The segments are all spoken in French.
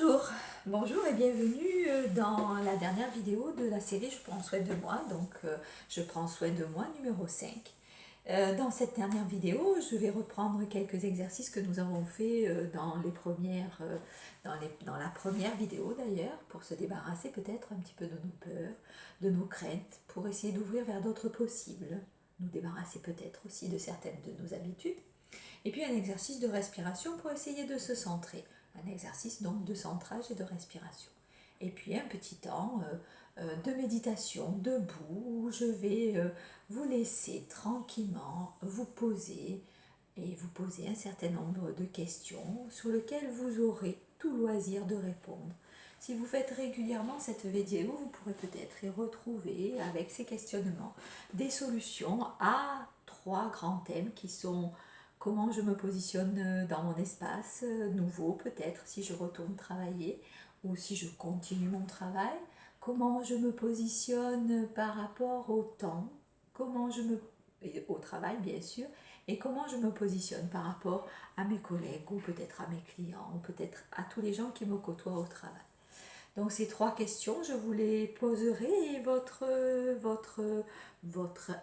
Bonjour, bonjour et bienvenue dans la dernière vidéo de la série Je prends soin de moi, donc Je prends soin de moi numéro 5. Dans cette dernière vidéo, je vais reprendre quelques exercices que nous avons fait dans la première vidéo d'ailleurs, pour se débarrasser peut-être un petit peu de nos peurs, de nos craintes, pour essayer d'ouvrir vers d'autres possibles, nous débarrasser peut-être aussi de certaines de nos habitudes. Et puis un exercice de respiration pour essayer de se centrer. Un exercice donc de centrage et de respiration. Et puis un petit temps de méditation debout où je vais vous laisser tranquillement vous poser et vous poser un certain nombre de questions sur lesquelles vous aurez tout loisir de répondre. Si vous faites régulièrement cette vidéo, vous pourrez peut-être y retrouver avec ces questionnements des solutions à 3 grands thèmes qui sont: comment je me positionne dans mon espace nouveau, peut-être si je retourne travailler ou si je continue mon travail. Comment je me positionne par rapport au temps, au travail bien sûr, et comment je me positionne par rapport à mes collègues ou peut-être à mes clients ou peut-être à tous les gens qui me côtoient au travail. Donc ces 3 questions, je vous les poserai et votre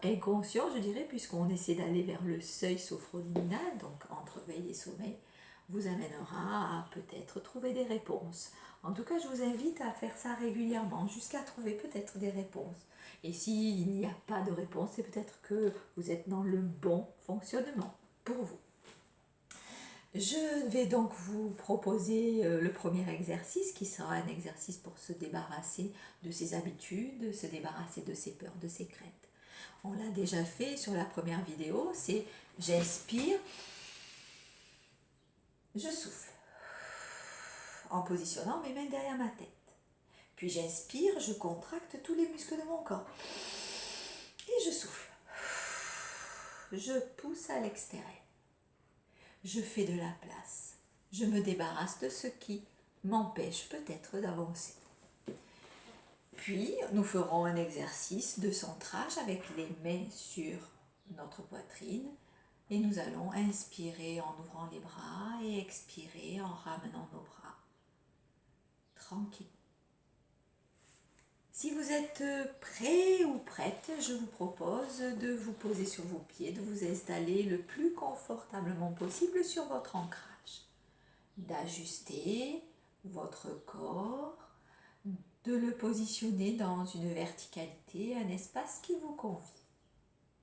inconscient, je dirais, puisqu'on essaie d'aller vers le seuil sophroliminal, donc entre veille et sommeil, vous amènera à peut-être trouver des réponses. En tout cas, je vous invite à faire ça régulièrement, jusqu'à trouver peut-être des réponses. Et s'il n'y a pas de réponse, c'est peut-être que vous êtes dans le bon fonctionnement pour vous. Je vais donc vous proposer le premier exercice qui sera un exercice pour se débarrasser de ses habitudes, se débarrasser de ses peurs, de ses craintes. On l'a déjà fait sur la première vidéo, c'est j'inspire, je souffle en positionnant mes mains derrière ma tête. Puis j'inspire, je contracte tous les muscles de mon corps et je souffle. Je pousse à l'extérieur. Je fais de la place. Je me débarrasse de ce qui m'empêche peut-être d'avancer. Puis, nous ferons un exercice de centrage avec les mains sur notre poitrine et nous allons inspirer en ouvrant les bras et expirer en ramenant nos bras. Tranquille. Si vous êtes prêt ou prête, je vous propose de vous poser sur vos pieds, de vous installer le plus confortablement possible sur votre ancrage, d'ajuster votre corps, de le positionner dans une verticalité, un espace qui vous convient.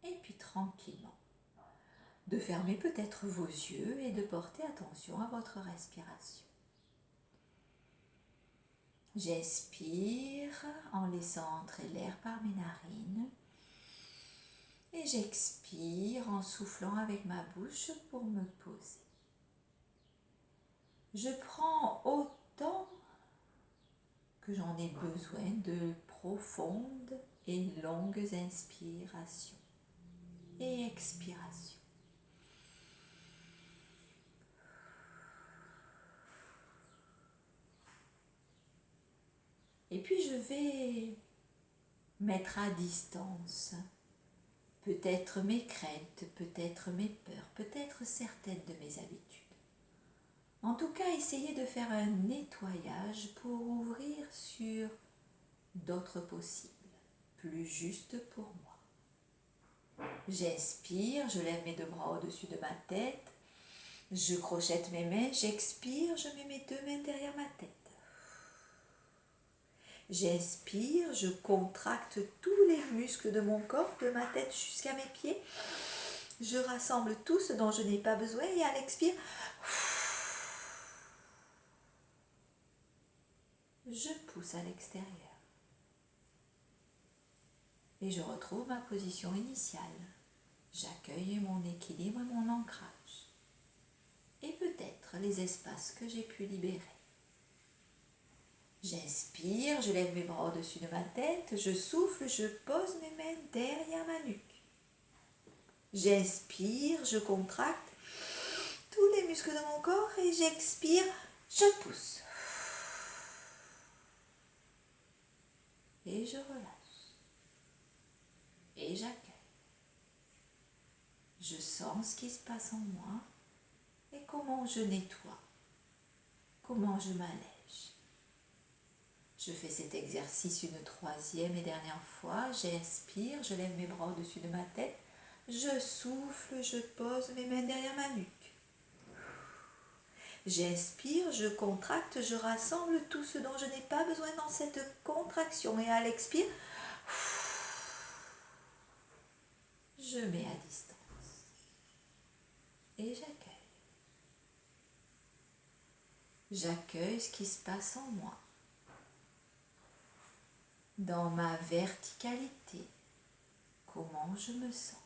Et puis tranquillement, de fermer peut-être vos yeux et de porter attention à votre respiration. J'inspire en laissant entrer l'air par mes narines et j'expire en soufflant avec ma bouche pour me poser. Je prends autant que j'en ai besoin de profondes et longues inspirations et expirations. Et puis je vais mettre à distance peut-être mes craintes, peut-être mes peurs, peut-être certaines de mes habitudes. En tout cas, essayez de faire un nettoyage pour ouvrir sur d'autres possibles, plus justes pour moi. J'inspire, je lève mes 2 bras au-dessus de ma tête, je crochette mes mains, j'expire, je mets mes 2 mains derrière ma tête. J'inspire, je contracte tous les muscles de mon corps, de ma tête jusqu'à mes pieds. Je rassemble tout ce dont je n'ai pas besoin et à l'expire, je pousse à l'extérieur. Et je retrouve ma position initiale. J'accueille mon équilibre et mon ancrage. Et peut-être les espaces que j'ai pu libérer. J'inspire, je lève mes bras au-dessus de ma tête, je souffle, je pose mes mains derrière ma nuque. J'inspire, je contracte tous les muscles de mon corps et j'expire, je pousse. Et je relâche. Et j'accueille. Je sens ce qui se passe en moi et comment je nettoie, comment je m'allège. Je fais cet exercice une troisième et dernière fois. J'inspire, je lève mes bras au-dessus de ma tête. Je souffle, je pose mes mains derrière ma nuque. J'inspire, je contracte, je rassemble tout ce dont je n'ai pas besoin dans cette contraction. Et à l'expire, je mets à distance. Et j'accueille. J'accueille ce qui se passe en moi. Dans ma verticalité, comment je me sens.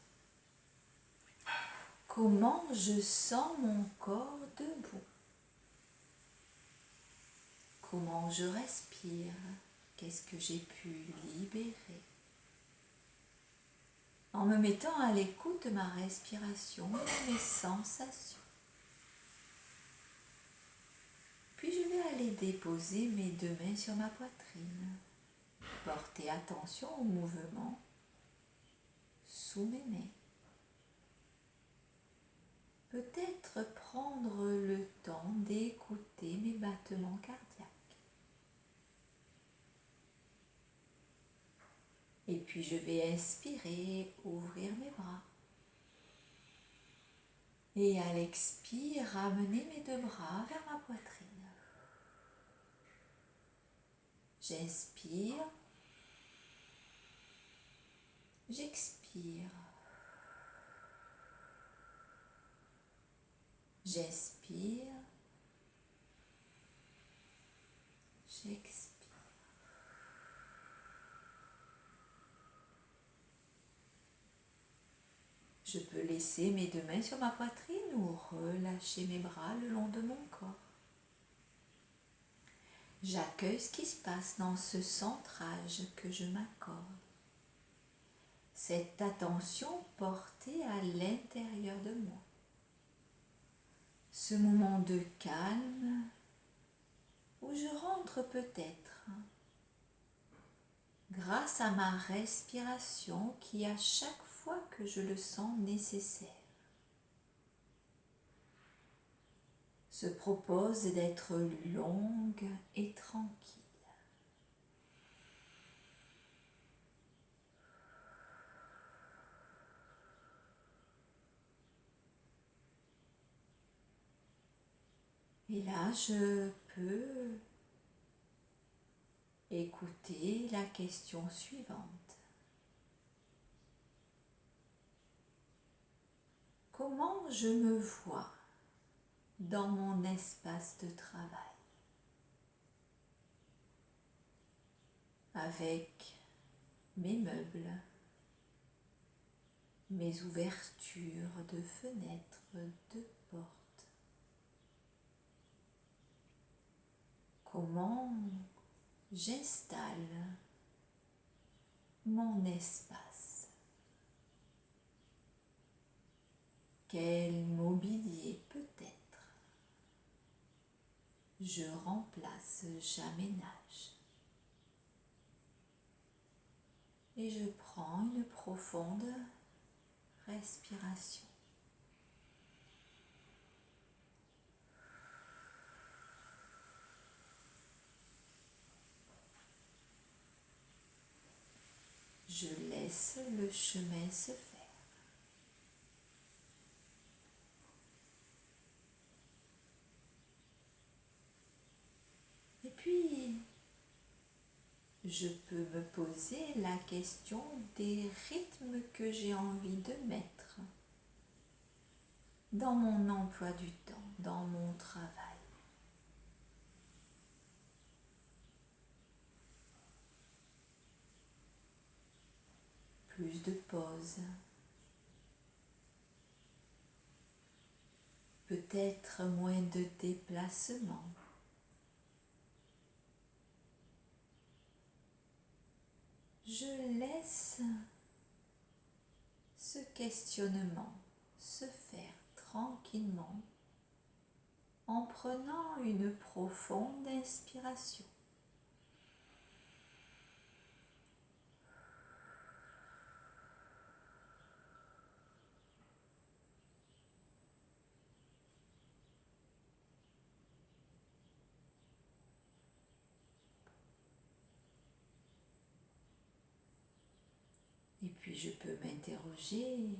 Comment je sens mon corps debout. Comment je respire. Qu'est-ce que j'ai pu libérer. En me mettant à l'écoute de ma respiration, de mes sensations. Puis je vais aller déposer mes deux mains sur ma poitrine. Porter attention au mouvement sous mes mains. Peut-être prendre le temps d'écouter mes battements cardiaques. Et puis je vais inspirer, ouvrir mes bras. Et à l'expire, ramener mes deux bras vers ma poitrine. J'inspire. J'expire. J'inspire. J'expire. Je peux laisser mes deux mains sur ma poitrine ou relâcher mes bras le long de mon corps. J'accueille ce qui se passe dans ce centrage que je m'accorde. Cette attention portée à l'intérieur de moi. Ce moment de calme où je rentre peut-être grâce à ma respiration qui à chaque fois que je le sens nécessaire se propose d'être longue et tranquille. Et là, je peux écouter la question suivante. Comment je me vois dans mon espace de travail avec mes meubles, mes ouvertures de fenêtres, de portes. Comment j'installe mon espace. Quel mobilier peut-être je remplace, j'aménage. Et je prends une profonde respiration. Je laisse le chemin se faire. Et puis, je peux me poser la question des rythmes que j'ai envie de mettre dans mon emploi du temps, dans mon travail. Plus de pauses, peut-être moins de déplacements. Je laisse ce questionnement se faire tranquillement en prenant une profonde inspiration. puis je peux m'interroger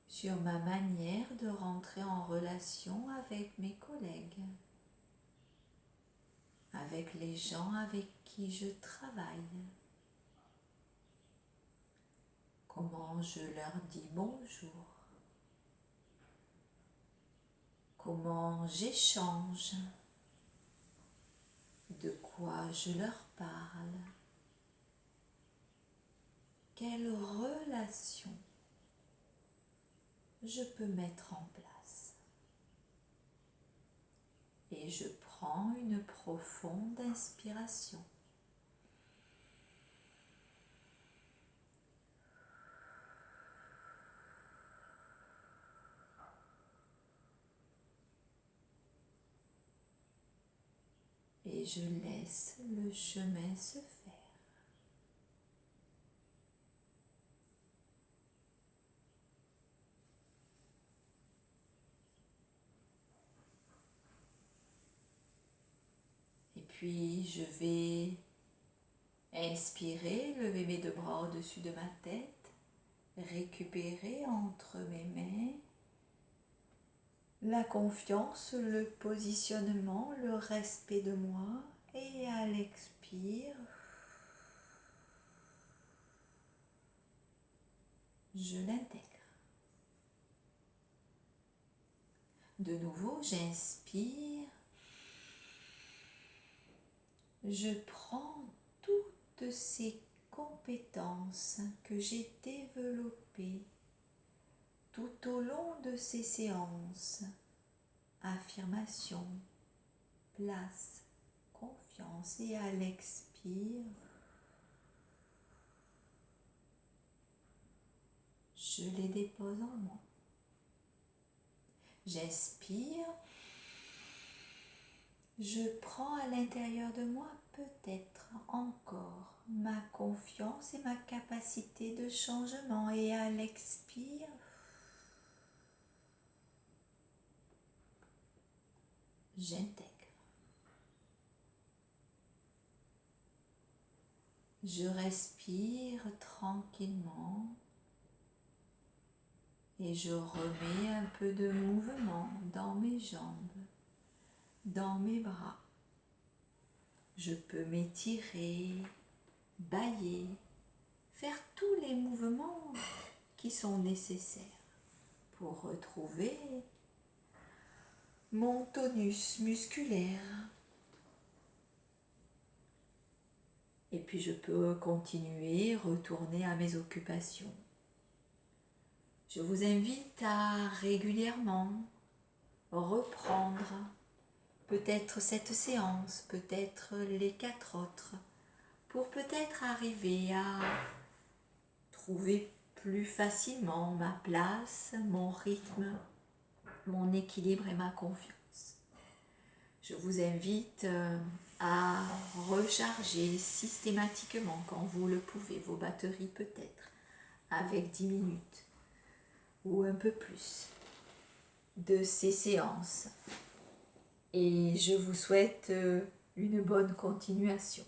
sur ma manière de rentrer en relation avec mes collègues, avec les gens avec qui je travaille. Comment je leur dis bonjour, comment j'échange, de quoi je leur parle, quelle relation je peux mettre en place. Et je prends une profonde inspiration. Et je laisse le chemin se faire. Et puis je vais inspirer, lever mes deux bras au-dessus de ma tête, récupérer entre mes mains la confiance, le positionnement, le respect de moi, et à l'expire, je l'intègre. De nouveau, j'inspire, je prends toutes ces compétences que j'ai développées tout au long de ces séances. Affirmation, place, confiance, et à l'expire, je les dépose en moi. J'inspire, je prends à l'intérieur de moi peut-être encore ma confiance et ma capacité de changement, et à l'expire, j'intègre. Je respire tranquillement et je remets un peu de mouvement dans mes jambes, dans mes bras. Je peux m'étirer, bâiller, faire tous les mouvements qui sont nécessaires pour retrouver mon tonus musculaire. Et puis je peux continuer, retourner à mes occupations. Je vous invite à régulièrement reprendre peut-être cette séance, peut-être les 4 autres, pour peut-être arriver à trouver plus facilement ma place, mon rythme, mon équilibre et ma confiance. Je vous invite à recharger systématiquement, quand vous le pouvez, vos batteries peut-être, avec 10 minutes ou un peu plus de ces séances. Et je vous souhaite une bonne continuation.